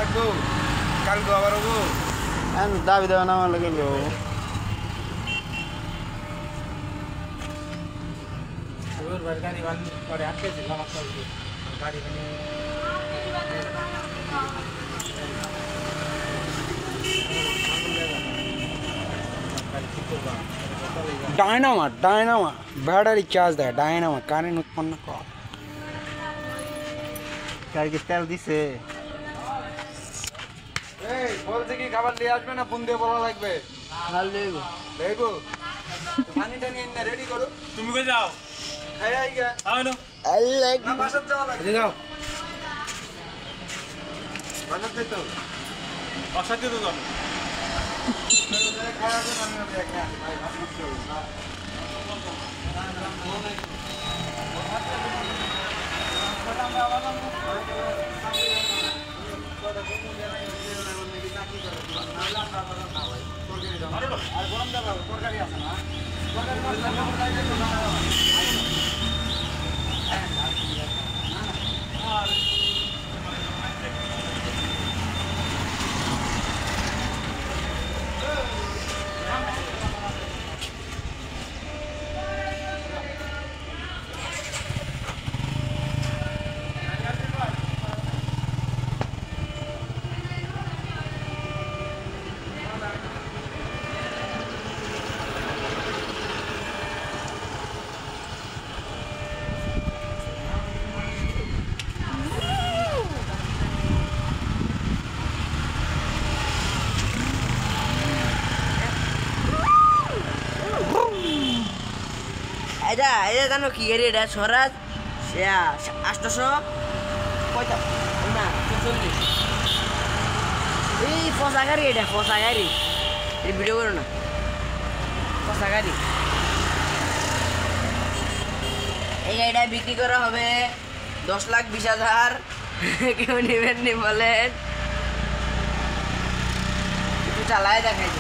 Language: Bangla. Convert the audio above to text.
লাগবো কালকে আবার হবো দাবি দেওয়া না আমার লাগে গাড়ি পরে আটকেছে গাড়ি ডায়নামা ব্যাটারি চার্জ দেয় ডায়নামা কারেন্ট উৎপন্ন কর গাড়িকে তেল দিছে বলছে কি খাবার নিয়ে আসবে না ফোন দিয়ে বলা লাগবে দেখবো পানি টানি রেডি করো তুমি কই যাও খাই আই গা না বাসার যাওয়া লাগবে যাও বাসার যেতে হবে অসাধ্য তো যাও খাওয়া যাবে আমি দেখে ভাই ভাত করতে হবে আর গরম দেওয়া তরকারি আছে না এটা জানো কি গাড়ি এটা স্বরাজ 800 কয়টা না 40 এই পচা গাড়ি এটা পচা গাড়ি এই ভিডিও করো না পচা গাড়ি এই গাড়িটা বিক্রি করা হবে 10,20,000 কেউ নেবেন নি বলেন একটু চালায় দেখাই